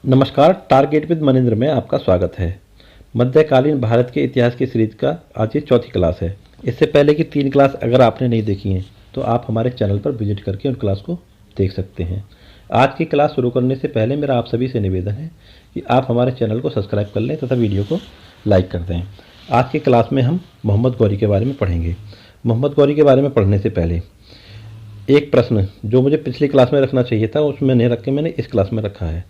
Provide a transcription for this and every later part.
नमस्कार, target with Manindra में आपका स्वागत है। मध्यकालीन भारत के इतिहास की सीरीज का आज ये चौथी क्लास है। इससे पहले की 3 क्लास अगर आपने नहीं देखी हैं तो आप हमारे चैनल पर विजिट करके उन क्लास को देख सकते हैं। आज की क्लास शुरू करने से पहले मेरा आप सभी से निवेदन है कि आप हमारे चैनल को सब्सक्राइब कर लें तथा वीडियो को लाइक कर दें। आज की क्लास में हम मोहम्मद गौरी के बारे में पढ़ेंगे। मोहम्मद गौरी के बारे में पढ़ने से पहले एक प्रश्न जो मुझे पिछली क्लास में रखना चाहिए था उसमें नहीं रख के मैंने इस क्लास में रखा है,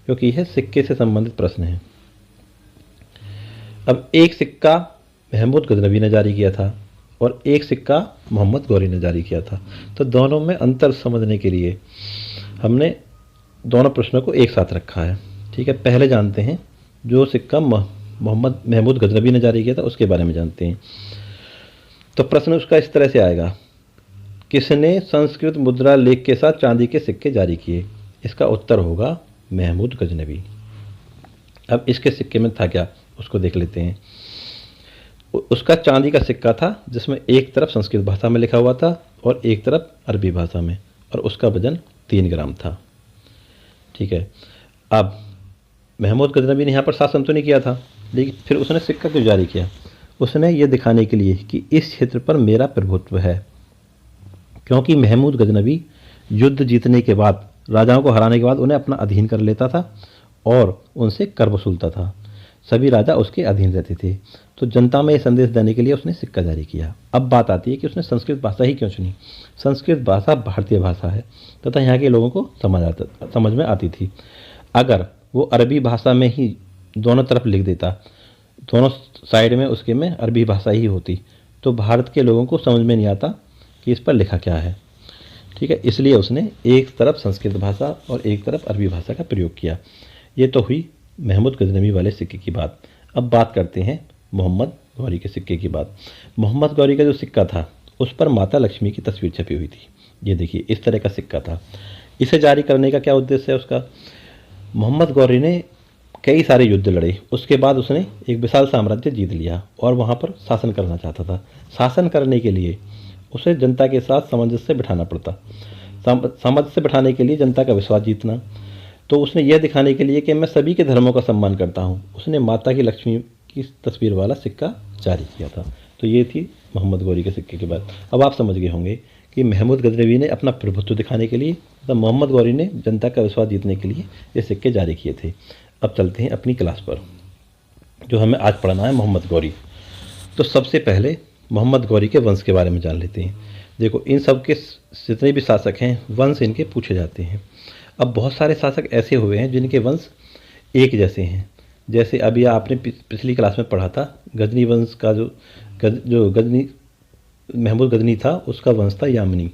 क्योंकि यह सिक्के से संबंधित प्रश्न है। अब एक सिक्का महमूद गजनवी ने जारी किया था और एक सिक्का मोहम्मद गौरी ने जारी किया था, तो दोनों में अंतर समझने के लिए हमने दोनों प्रश्नों को एक साथ रखा है। ठीक है, पहले जानते हैं जो सिक्का महमूद गजनवी ने जारी किया था उसके बारे में जानते हैं। तो प्रश्न उसका इस तरह से आएगा, किसने संस्कृत मुद्रा लेख के साथ चांदी के सिक्के जारी किए? इसका उत्तर होगा महमूद गजनवी। अब इसके सिक्के में था क्या उसको देख लेते हैं। उसका चांदी का सिक्का था जिसमें एक तरफ संस्कृत भाषा में लिखा हुआ था और एक तरफ अरबी भाषा में, और उसका वजन 3 ग्राम था। ठीक है, अब महमूद गजनवी ने यहाँ पर शासन तो नहीं किया था, लेकिन फिर उसने सिक्का क्यों जारी किया? उसने ये दिखाने के लिए कि इस क्षेत्र पर मेरा प्रभुत्व है, क्योंकि महमूद गजनवी युद्ध जीतने के बाद, राजाओं को हराने के बाद उन्हें अपना अधीन कर लेता था और उनसे कर वसूलता था। सभी राजा उसके अधीन रहते थे। तो जनता में यह संदेश देने के लिए उसने सिक्का जारी किया। अब बात आती है कि उसने संस्कृत भाषा ही क्यों चुनी? संस्कृत भाषा भारतीय भाषा है तथा यहाँ के लोगों को समझ में आती थी। अगर वो अरबी भाषा में ही दोनों तरफ लिख देता, दोनों साइड में उसके में अरबी भाषा ही होती, तो भारत के लोगों को समझ में नहीं आता कि इस पर लिखा क्या है। ठीक है, इसलिए उसने एक तरफ संस्कृत भाषा और एक तरफ अरबी भाषा का प्रयोग किया। ये तो हुई महमूद गजनवी वाले सिक्के की बात। अब बात करते हैं मोहम्मद गौरी के सिक्के की बात। मोहम्मद गौरी का जो सिक्का था उस पर माता लक्ष्मी की तस्वीर छपी हुई थी। ये देखिए, इस तरह का सिक्का था। इसे जारी करने का क्या उद्देश्य है उसका? मोहम्मद गौरी ने कई सारे युद्ध लड़े, उसके बाद उसने एक विशाल साम्राज्य जीत लिया और वहाँ पर शासन करना चाहता था। शासन करने के लिए उसे जनता के साथ सामंजस्य बिठाना पड़ता। सामंजस्य बिठाने के लिए जनता का विश्वास जीतना। तो उसने यह दिखाने के लिए कि मैं सभी के धर्मों का सम्मान करता हूँ, उसने माता की लक्ष्मी की तस्वीर वाला सिक्का जारी किया था। तो ये थी मोहम्मद गौरी के सिक्के की बात। अब आप समझ गए होंगे कि महमूद गजनवी ने अपना प्रभुत्व दिखाने के लिए तथा मोहम्मद गौरी ने जनता का विश्वास जीतने के लिए ये सिक्के जारी किए थे। अब चलते हैं अपनी क्लास पर, जो हमें आज पढ़ना है मोहम्मद गौरी। तो सबसे पहले मोहम्मद गौरी के वंश के बारे में जान लेते हैं। देखो, इन सब के जितने भी शासक हैं वंश इनके पूछे जाते हैं। अब बहुत सारे शासक ऐसे हुए हैं जिनके वंश एक जैसे हैं। जैसे अभी आपने पिछली क्लास में पढ़ा था, गजनी वंश का जो गजनी महमूद गजनी था उसका वंश था यामनी।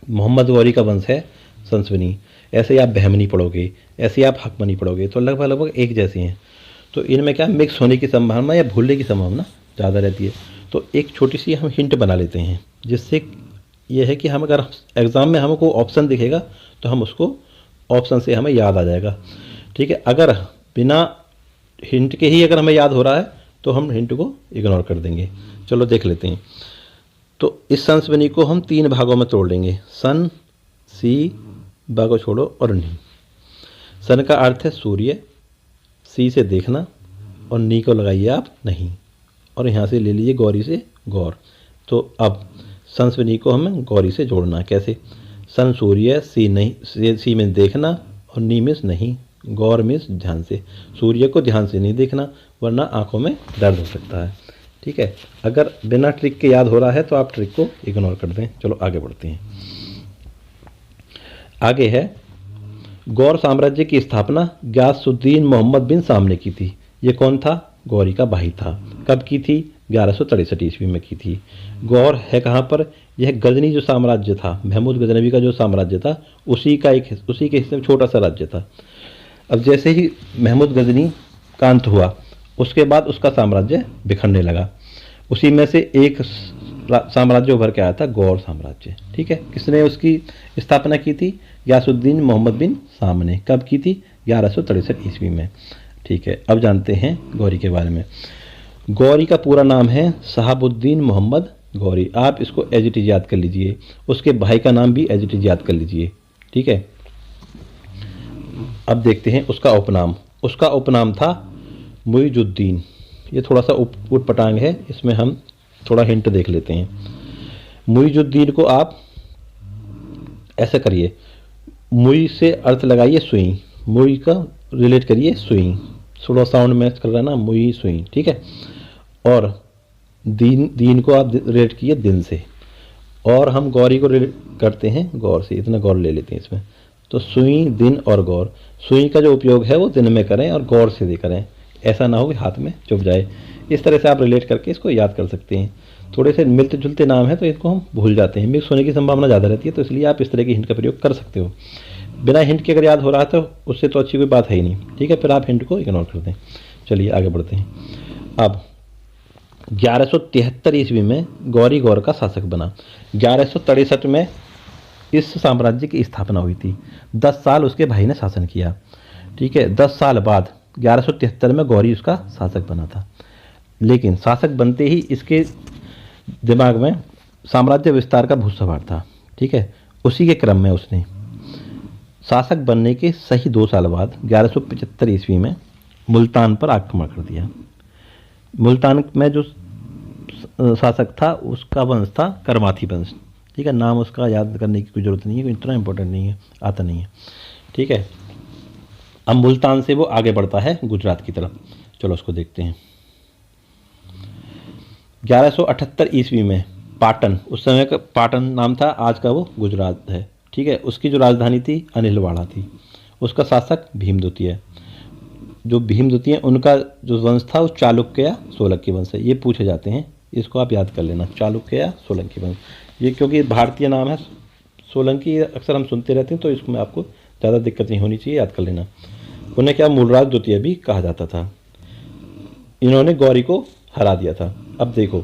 मोहम्मद गौरी का वंश है संसवनी। ऐसे ही आप बहमनी पढ़ोगे, ऐसे ही आप हकमनी पढ़ोगे, तो लगभग लगभग एक जैसे हैं। तो इनमें क्या मिक्स होने की संभावना या भूलने की संभावना ज़्यादा रहती है। तो एक छोटी सी हम हिंट बना लेते हैं, जिससे यह है कि हम अगर एग्ज़ाम में हमको ऑप्शन दिखेगा तो हम उसको ऑप्शन से हमें याद आ जाएगा। ठीक है, अगर बिना हिंट के ही अगर हमें याद हो रहा है तो हम हिंट को इग्नोर कर देंगे। चलो देख लेते हैं। तो इस संस्वनी को हम 3 भागों में तोड़ लेंगे, सन, सी, बा को छोड़ो और नी। सन का अर्थ है सूर्य, सी से देखना और नी को लगाइए आप नहीं, और यहाँ से ले लीजिए गौरी से गौर। तो अब संस्वनी को हमें गौरी से जोड़ना है। कैसे? सन सूर्य, सी नहीं, सी में देखना और नी में नहीं, गौर में ध्यान से। सूर्य को ध्यान से नहीं देखना वरना आंखों में दर्द हो सकता है। ठीक है, अगर बिना ट्रिक के याद हो रहा है तो आप ट्रिक को इग्नोर कर दें। चलो आगे बढ़ते हैं। आगे है, गौर साम्राज्य की स्थापना गयासुद्दीन मोहम्मद बिन साम ने की थी। ये कौन था? गौरी का भाई था। कब की थी? 1163 ईस्वी में की थी। गौर है कहाँ पर? यह गजनी जो साम्राज्य था, महमूद गजनवी का जो साम्राज्य था, उसी के हिस्से में छोटा सा राज्य था। अब जैसे ही महमूद गजनी का अंत हुआ उसके बाद उसका साम्राज्य बिखरने लगा। उसी में से एक साम्राज्य उभर के आया था, गौर साम्राज्य। ठीक है, किसने उसकी स्थापना की थी? गयासुद्दीन मोहम्मद बिन साम ने। कब की थी? 1163 ईस्वी में। ठीक है, अब जानते हैं गौरी के बारे में। गौरी का पूरा नाम है शहाबुद्दीन मोहम्मद गौरी। आप इसको एज इट इज याद कर लीजिए। उसके भाई का नाम भी एज इट इज याद कर लीजिए। ठीक है, अब देखते हैं उसका उपनाम। उसका उपनाम था मुइजुद्दीन। ये थोड़ा सा ऊट पटांग है, इसमें हम थोड़ा हिंट देख लेते हैं। मुइजुद्दीन को आप ऐसा करिए, मुई से अर्थ लगाइए सुई, मुई का रिलेट करिए सुई, थोड़ा साउंड मैच कर रहा है ना, मुई सुई, ठीक है। और दीन, दीन को आप रिलेट किए दिन से, और हम गौरी को रिलेट करते हैं गौर से, इतना गौर ले लेते हैं इसमें। तो सुई, दिन और गौर। सुई का जो उपयोग है वो दिन में करें और गौर से करें, ऐसा ना हो कि हाथ में चुभ जाए। इस तरह से आप रिलेट करके इसको याद कर सकते हैं। थोड़े से मिलते जुलते नाम है तो इसको हम भूल जाते हैं, मिक्स होने की संभावना ज़्यादा रहती है, तो इसलिए आप इस तरह की हिंट का प्रयोग कर सकते हो। बिना हिंट के अगर याद हो रहा है तो उससे तो अच्छी कोई बात है ही नहीं, ठीक है, फिर आप हिंट को इग्नोर कर दें। चलिए आगे बढ़ते हैं। अब 1173 ईस्वी में गौरी गौर का शासक बना। 1163 में इस साम्राज्य की स्थापना हुई थी। 10 साल उसके भाई ने शासन किया, ठीक है। 10 साल बाद 1173 में गौरी उसका शासक बना था। लेकिन शासक बनते ही इसके दिमाग में साम्राज्य विस्तार का भूत सवार था, ठीक है। उसी के क्रम में उसने शासक बनने के सही 2 साल बाद 1175 ईस्वी में मुल्तान पर आक्रमण कर दिया। मुल्तान में जो शासक था उसका वंश था करमाथी वंश, ठीक है। नाम उसका याद करने की कोई ज़रूरत नहीं है, इतना इंपॉर्टेंट नहीं है, आता नहीं है, ठीक है। अब मुल्तान से वो आगे बढ़ता है गुजरात की तरफ, चलो उसको देखते हैं। 1178 ईस्वी में पाटन, उस समय का पाटन नाम था, आज का वो गुजरात है, ठीक है। उसकी जो राजधानी थी अनिलवाड़ा थी। उसका शासक भीमद्वितीय। जो भीमद्वितीय उनका जो वंश था वो चालुक्य या सोलंकी वंश है, ये पूछे जाते हैं, इसको आप याद कर लेना, चालुक्य या सोलंकी वंश। ये क्योंकि भारतीय नाम है, सोलंकी अक्सर हम सुनते रहते हैं, तो इसमें आपको ज़्यादा दिक्कत नहीं होनी चाहिए, याद कर लेना। उन्हें क्या मूलराज द्वितीय भी कहा जाता था। इन्होंने गौरी को हरा दिया था। अब देखो,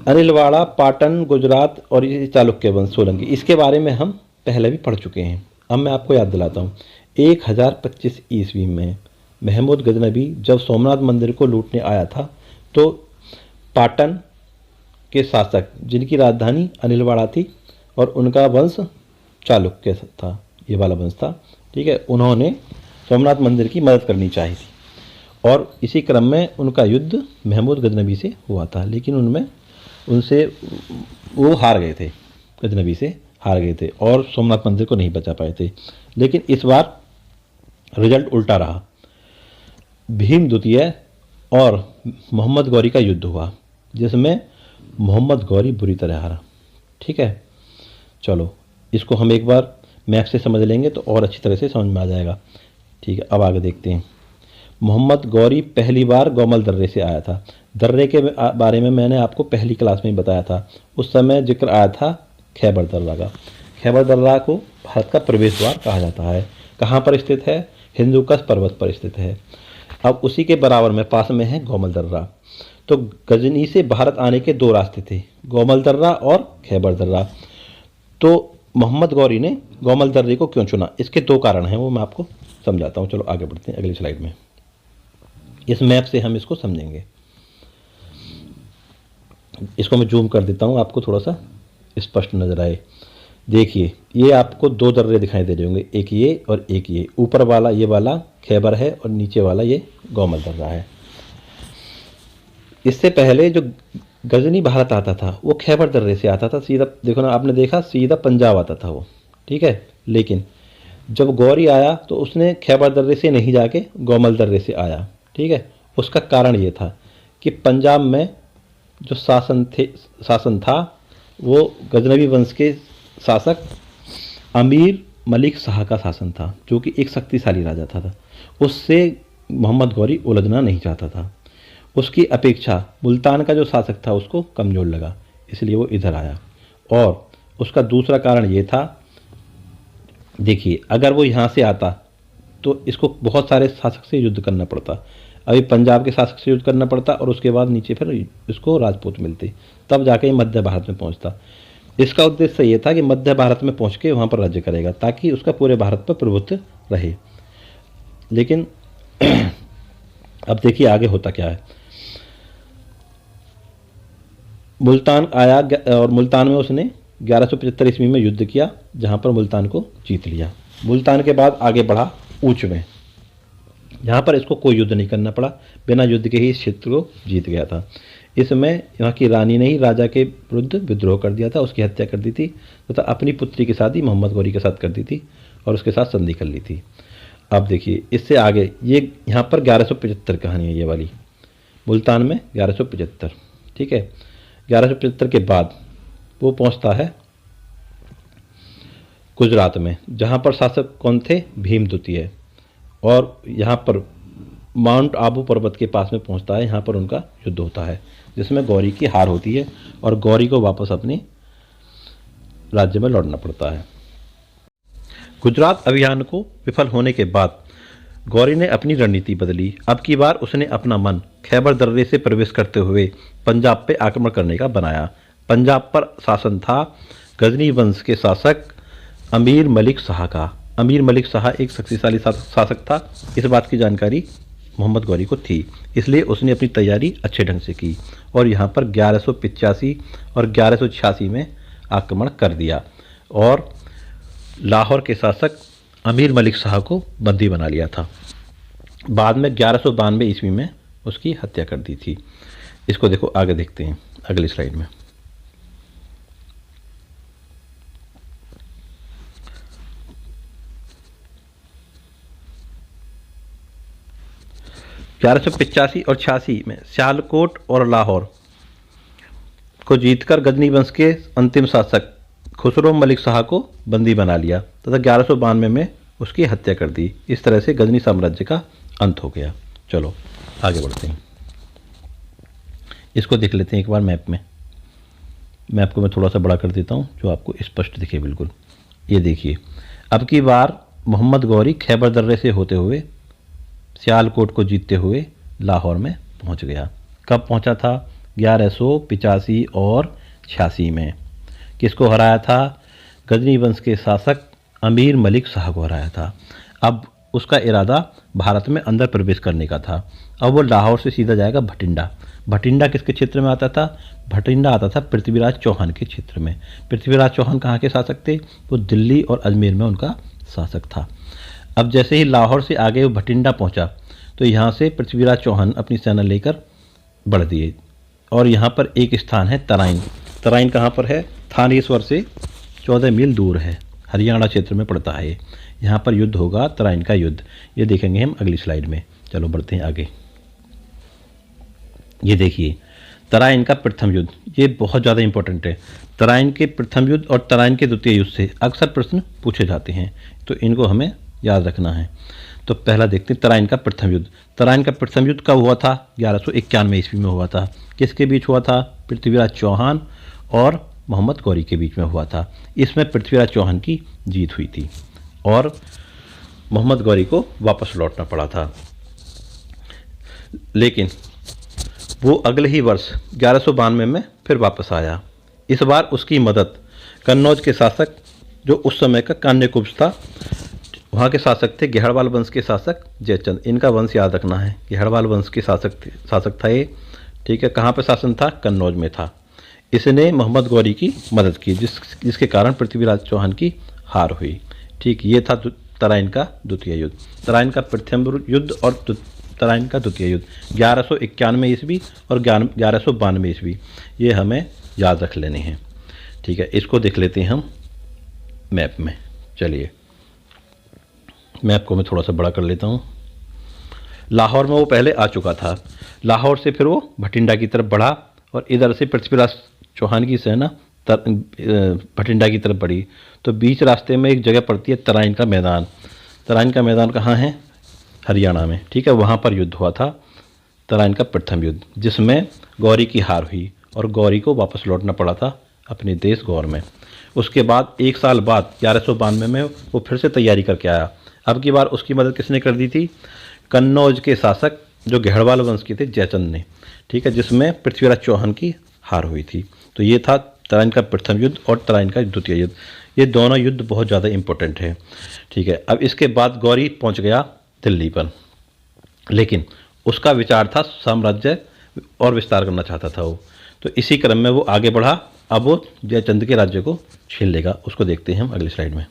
अनिलवाड़ा, पाटन, गुजरात और ये चालुक्य वंश, सोलंकी, इसके बारे में हम पहले भी पढ़ चुके हैं। अब मैं आपको याद दिलाता हूँ। 1025 ईस्वी में महमूद गजनबी जब सोमनाथ मंदिर को लूटने आया था, तो पाटन के शासक जिनकी राजधानी अनिलवाड़ा थी और उनका वंश चालुक्य था, ये वाला वंश था, ठीक है। उन्होंने सोमनाथ मंदिर की मदद करनी चाहिए थी और इसी क्रम में उनका युद्ध महमूद गजनबी से हुआ था, लेकिन उनसे वो हार गए थे, गजनबी से हार गए थे और सोमनाथ मंदिर को नहीं बचा पाए थे। लेकिन इस बार रिजल्ट उल्टा रहा। भीम द्वितीय और मोहम्मद गौरी का युद्ध हुआ, जिसमें मोहम्मद गौरी बुरी तरह हारा, ठीक है। चलो इसको हम एक बार मैप से समझ लेंगे तो और अच्छी तरह से समझ में आ जाएगा, ठीक है। अब आगे देखते हैं। मोहम्मद गौरी पहली बार गौमल दर्रे से आया था। दर्रे के बारे में मैंने आपको पहली क्लास में ही बताया था, उस समय जिक्र आया था खैबर दर्रा का। खैबर दर्रा को भारत का प्रवेश द्वार कहा जाता है। कहाँ पर स्थित है? हिंदुकुश पर्वत पर स्थित है। अब उसी के बराबर में पास में है गौमल दर्रा। तो गजनी से भारत आने के 2 रास्ते थे, गौमल दर्रा और खैबर दर्रा। तो मोहम्मद गौरी ने गौमल दर्रे को क्यों चुना, इसके 2 कारण हैं, वो मैं आपको समझाता हूँ। चलो आगे बढ़ते हैं अगली स्लाइड में, इस मैप से हम इसको समझेंगे। इसको मैं जूम कर देता हूँ, आपको थोड़ा सा स्पष्ट नजर आए। देखिए ये आपको 2 दर्रे दिखाई दे रहे होंगे, एक ये और एक ये। ऊपर वाला ये वाला खैबर है और नीचे वाला ये गौमल दर्रा है। इससे पहले जो गजनी भारत आता था वो खैबर दर्रे से आता था, सीधा देखो ना, आपने देखा सीधा पंजाब आता था वो, ठीक है। लेकिन जब गौरी आया तो उसने खैबर दर्रे से नहीं जाके गौमल दर्रे से आया, ठीक है। उसका कारण ये था कि पंजाब में जो शासन था वो गजनवी वंश के शासक अमीर मलिक शाह का शासन था, जो कि एक शक्तिशाली राजा था। उससे मोहम्मद गौरी उलझना नहीं चाहता था। उसकी अपेक्षा मुल्तान का जो शासक था उसको कमज़ोर लगा, इसलिए वो इधर आया। और उसका दूसरा कारण ये था, देखिए अगर वो यहाँ से आता तो इसको बहुत सारे शासक से युद्ध करना पड़ता। अभी पंजाब के शासक से युद्ध करना पड़ता और उसके बाद नीचे फिर इसको राजपूत मिलते, तब जाके ये मध्य भारत में पहुँचता। इसका उद्देश्य ये था कि मध्य भारत में पहुँच के वहाँ पर राज्य करेगा, ताकि उसका पूरे भारत पर प्रभुत्व रहे। लेकिन अब देखिए आगे होता क्या है। मुल्तान आया और मुल्तान में उसने 1175 ईस्वी में युद्ध किया, जहाँ पर मुल्तान को जीत लिया। मुल्तान के बाद आगे बढ़ा ऊंच में। यहाँ पर इसको कोई युद्ध नहीं करना पड़ा, बिना युद्ध के ही इस क्षेत्र को जीत गया था। इसमें यहाँ की रानी ने ही राजा के विरुद्ध विद्रोह कर दिया था, उसकी हत्या कर दी थी तथा अपनी पुत्री की शादी मोहम्मद गौरी के साथ कर दी थी और उसके साथ संधि कर ली थी। अब देखिए इससे आगे ये यहाँ पर 1175 कहानी है ये वाली, मुल्तान में 1175। ठीक है, 1175 के बाद वो पहुँचता है गुजरात में, जहाँ पर शासक कौन थे, भीम द्वितीय। और यहाँ पर माउंट आबू पर्वत के पास में पहुँचता है, यहाँ पर उनका युद्ध होता है जिसमें गौरी की हार होती है और गौरी को वापस अपने राज्य में लौटना पड़ता है। गुजरात अभियान को विफल होने के बाद गौरी ने अपनी रणनीति बदली। अब की बार उसने अपना मन खैबर दर्रे से प्रवेश करते हुए पंजाब पे आक्रमण करने का बनाया। पंजाब पर शासन था गजनी वंश के शासक अमीर मलिक शाह का। अमीर मलिक शाह एक शक्तिशाली शासक था, इस बात की जानकारी मोहम्मद गौरी को थी, इसलिए उसने अपनी तैयारी अच्छे ढंग से की और यहाँ पर 1185 और 1186 में आक्रमण कर दिया और लाहौर के शासक अमीर मलिक शाह को बंदी बना लिया था। बाद में 1192 ईस्वी में उसकी हत्या कर दी थी। इसको देखो, आगे देखते हैं अगली स्लाइड में। ग्यारह सौ 85 और 86 में सियालकोट और लाहौर को जीतकर गजनी वंश के अंतिम शासक खुसरो मलिक शाह को बंदी बना लिया तथा 1192 में उसकी हत्या कर दी। इस तरह से गजनी साम्राज्य का अंत हो गया। चलो आगे बढ़ते हैं, इसको देख लेते हैं एक बार मैप में। मैप को मैं थोड़ा सा बड़ा कर देता हूँ जो आपको स्पष्ट दिखे बिल्कुल। ये देखिए, अब की बार मोहम्मद गौरी खैबर दर्रे से होते हुए सियालकोट को जीतते हुए लाहौर में पहुँच गया। कब पहुँचा था? 1185 और 86 में। किसको हराया था? गजनी वंश के शासक अमीर मलिक शाह को हराया था। अब उसका इरादा भारत में अंदर प्रवेश करने का था। अब वो लाहौर से सीधा जाएगा भटिंडा। भटिंडा किसके क्षेत्र में आता था? भटिंडा आता था पृथ्वीराज चौहान के क्षेत्र में। पृथ्वीराज चौहान कहाँ के शासक थे? वो दिल्ली और अजमेर में उनका शासक था। अब जैसे ही लाहौर से आगे वो भटिंडा पहुँचा तो यहाँ से पृथ्वीराज चौहान अपनी सेना लेकर बढ़ दिए और यहाँ पर एक स्थान है तराइन। तराइन कहाँ पर है? थानेश्वर से 14 मील दूर है, हरियाणा क्षेत्र में पड़ता है। यहाँ पर युद्ध होगा, तराइन का युद्ध। ये देखेंगे हम अगली स्लाइड में। चलो बढ़ते हैं आगे। ये देखिए तराइन का प्रथम युद्ध, ये बहुत ज़्यादा इंपॉर्टेंट है। तराइन के प्रथम युद्ध और तराइन के द्वितीय युद्ध से अक्सर प्रश्न पूछे जाते हैं, तो इनको हमें याद रखना है। तो पहला देखते हैं तराइन का प्रथम युद्ध। तराइन का प्रथम युद्ध कब हुआ था? 1191 ईस्वी में हुआ था। किसके बीच हुआ था? पृथ्वीराज चौहान और मोहम्मद गौरी के बीच में हुआ था। इसमें पृथ्वीराज चौहान की जीत हुई थी और मोहम्मद गौरी को वापस लौटना पड़ा था। लेकिन वो अगले ही वर्ष 1192 में फिर वापस आया। इस बार उसकी मदद कन्नौज के शासक, जो उस समय का कान्यकुब्ज था, वहाँ के शासक थे गेहड़वाल वंश के शासक जयचंद। इनका वंश याद रखना है, गेहड़वाल वंश के शासक था ये। ठीक है, कहाँ पर शासन था? कन्नौज में था। इसने मोहम्मद गौरी की मदद की, जिसके कारण पृथ्वीराज चौहान की हार हुई। ठीक, ये था तराइन का द्वितीय युद्ध। तराइन का प्रथम युद्ध और तराइन का द्वितीय युद्ध 1191 ईस्वी और 1192 ईस्वी, ये हमें याद रख लेने हैं। ठीक है, इसको देख लेते हैं हम मैप में। चलिए मैप को मैं थोड़ा सा बड़ा कर लेता हूँ। लाहौर में वो पहले आ चुका था। लाहौर से फिर वो भटिंडा की तरफ बढ़ा और इधर से पृथ्वीराज चौहान की सेना भटिंडा की तरफ बढ़ी। तो बीच रास्ते में एक जगह पड़ती है तराइन का मैदान। तराइन का मैदान कहाँ है? हरियाणा में। ठीक है, वहाँ पर युद्ध हुआ था, तराइन का प्रथम युद्ध, जिसमें गौरी की हार हुई और गौरी को वापस लौटना पड़ा था अपने देश गौर में। उसके बाद एक साल बाद 1192 में वो फिर से तैयारी करके आया। अब की बार उसकी मदद किसने कर दी थी? कन्नौज के शासक, जो गेहड़वाल वंश के थे, जयचंद ने। ठीक है, जिसमें पृथ्वीराज चौहान की हार हुई थी। तो ये था तराइन का प्रथम युद्ध और तराइन का द्वितीय युद्ध। ये दोनों युद्ध बहुत ज़्यादा इंपॉर्टेंट है। ठीक है, अब इसके बाद गौरी पहुंच गया दिल्ली पर, लेकिन उसका विचार था साम्राज्य और विस्तार करना चाहता था वो। तो इसी क्रम में वो आगे बढ़ा। अब वो जयचंद के राज्य को छीन लेगा। उसको देखते हैं हम अगली स्लाइड में।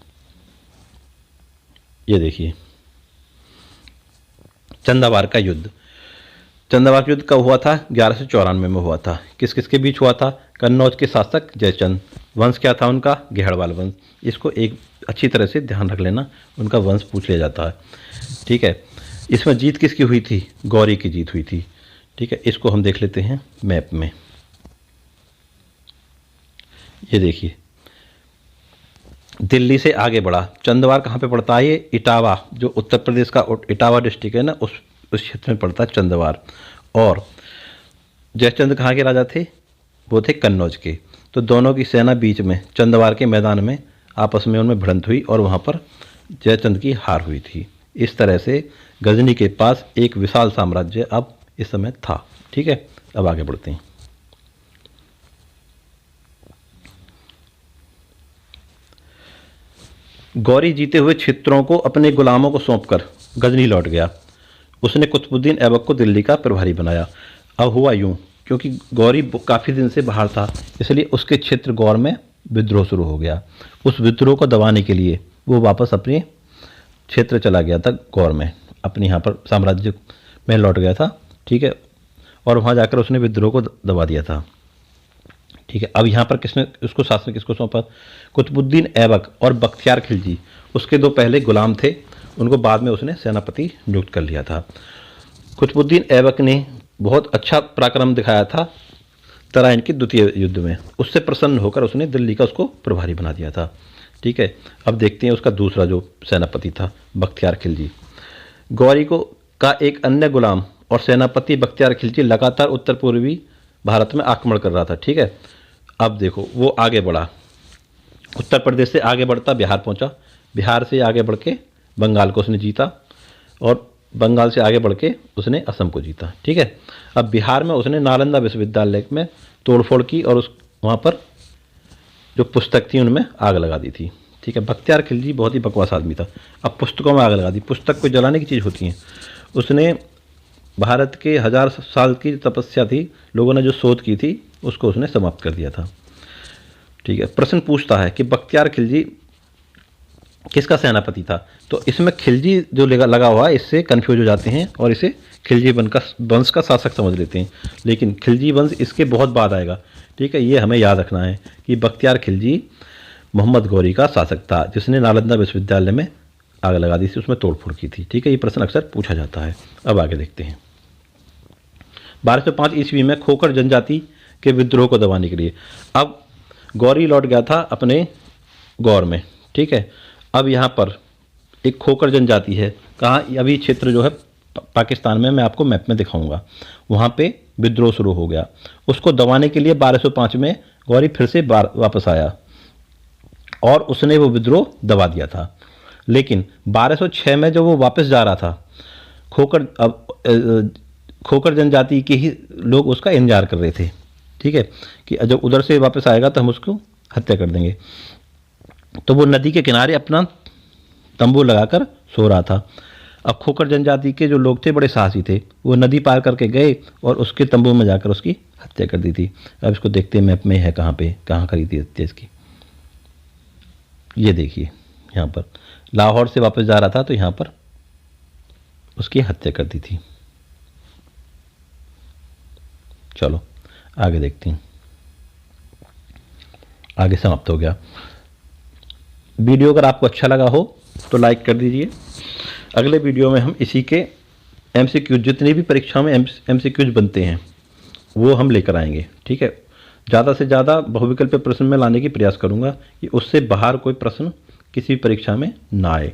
ये देखिए, चंदावार का युद्ध। चंदावार का युद्ध कब हुआ था? 1194 में हुआ था। किस किस के बीच हुआ था? कन्नौज के शासक जयचंद, वंश क्या था उनका? गेहड़वाल वंश। इसको एक अच्छी तरह से ध्यान रख लेना, उनका वंश पूछ लिया जाता है, ठीक है। इसमें जीत किसकी हुई थी? गौरी की जीत हुई थी, ठीक है। इसको हम देख लेते हैं मैप में। ये देखिए, दिल्ली से आगे बढ़ा। चंदवार कहाँ पे पड़ता है? ये इटावा, जो उत्तर प्रदेश का इटावा डिस्ट्रिक्ट है ना, उस क्षेत्र में पड़ता है चंदवार। और जयचंद कहाँ के राजा थे? वो थे कन्नौज के। तो दोनों की सेना बीच में चंदवार के मैदान में आपस में उनमें भिड़ंत हुई और वहाँ पर जयचंद की हार हुई थी। इस तरह से गजनी के पास एक विशाल साम्राज्य अब इस समय था, ठीक है। अब आगे बढ़ते हैं। गौरी जीते हुए क्षेत्रों को अपने गुलामों को सौंपकर गजनी लौट गया। उसने कुतुबुद्दीन ऐबक को दिल्ली का प्रभारी बनाया। अब हुआ यूं, क्योंकि गौरी काफ़ी दिन से बाहर था, इसलिए उसके क्षेत्र गौर में विद्रोह शुरू हो गया। उस विद्रोह को दबाने के लिए वो वापस अपने क्षेत्र चला गया था, गौर में अपने यहाँ पर साम्राज्य में लौट गया था, ठीक है। और वहाँ जाकर उसने विद्रोह को दबा दिया था, ठीक है। अब यहाँ पर किसने उसको शासन किसको सौंपा? कुतुबुद्दीन ऐबक और बख्तियार खिलजी, उसके दो पहले गुलाम थे, उनको बाद में उसने सेनापति नियुक्त कर लिया था। कुतुबुद्दीन ऐबक ने बहुत अच्छा पराक्रम दिखाया था तराइन के द्वितीय युद्ध में। उससे प्रसन्न होकर उसने दिल्ली का उसको प्रभारी बना दिया था, ठीक है। अब देखते हैं उसका दूसरा जो सेनापति था, बख्तियार खिलजी। गौरी को का एक अन्य गुलाम और सेनापति बख्तियार खिलजी लगातार उत्तर पूर्वी भारत में आक्रमण कर रहा था, ठीक है। अब देखो, वो आगे बढ़ा, उत्तर प्रदेश से आगे बढ़ता बिहार पहुंचा, बिहार से आगे बढ़ के बंगाल को उसने जीता, और बंगाल से आगे बढ़ के उसने असम को जीता, ठीक है। अब बिहार में उसने नालंदा विश्वविद्यालय में तोड़फोड़ की और उस वहाँ पर जो पुस्तक थी उनमें आग लगा दी थी, ठीक है। बख्तियार खिलजी बहुत ही बकवास आदमी था। अब पुस्तकों में आग लगा दी, पुस्तक कोई जलाने की चीज़ होती है। उसने भारत के 1000 साल की तपस्या थी, लोगों ने जो शोध की थी उसको उसने समाप्त कर दिया था, ठीक है। प्रश्न पूछता है कि बख्तियार खिलजी किसका सेनापति था? तो इसमें खिलजी जो लगा हुआ है, इससे कन्फ्यूज हो जाते हैं और इसे खिलजी वंश का शासक समझ लेते हैं, लेकिन खिलजी वंश इसके बहुत बाद आएगा, ठीक है। ये हमें याद रखना है कि बख्तियार खिलजी मोहम्मद गौरी का शासक था, जिसने नालंदा विश्वविद्यालय में आग लगा दी थी, उसमें तोड़फोड़ की थी, ठीक है। ये प्रश्न अक्सर पूछा जाता है। अब आगे देखते हैं। 1205 ईस्वी में खोखर जनजाति के विद्रोह को दबाने के लिए अब गौरी लौट गया था अपने गौर में, ठीक है। अब यहाँ पर एक खोखर जनजाति है, कहाँ? अभी क्षेत्र जो है पाकिस्तान में, मैं आपको मैप में दिखाऊंगा, वहाँ पे विद्रोह शुरू हो गया। उसको दबाने के लिए 1205 में गौरी फिर से वापस आया और उसने वो विद्रोह दबा दिया था। लेकिन 1206 में जब वो वापस जा रहा था, खोखर जनजाति के ही लोग उसका इंतजार कर रहे थे, ठीक है, कि जब उधर से वापस आएगा तो हम उसको हत्या कर देंगे। तो वो नदी के किनारे अपना तंबू लगाकर सो रहा था। अब खोखर जनजाति के जो लोग थे बड़े साहसी थे, वो नदी पार करके गए और उसके तंबू में जाकर उसकी हत्या कर दी थी। अब इसको देखते हैं मैप में है कहाँ पे, कहाँ करी थी हत्या इसकी। ये देखिए, यहाँ पर लाहौर से वापस जा रहा था तो यहाँ पर उसकी हत्या कर दी थी। चलो आगे देखते हैं। आगे समाप्त हो गया। वीडियो अगर आपको अच्छा लगा हो तो लाइक कर दीजिए। अगले वीडियो में हम इसी के एमसीक्यूज, जितनी भी परीक्षा में एमसीक्यूज बनते हैं वो हम लेकर आएंगे, ठीक है। ज़्यादा से ज़्यादा बहुविकल्पीय प्रश्न में लाने की प्रयास करूंगा कि उससे बाहर कोई प्रश्न किसी परीक्षा में ना आए।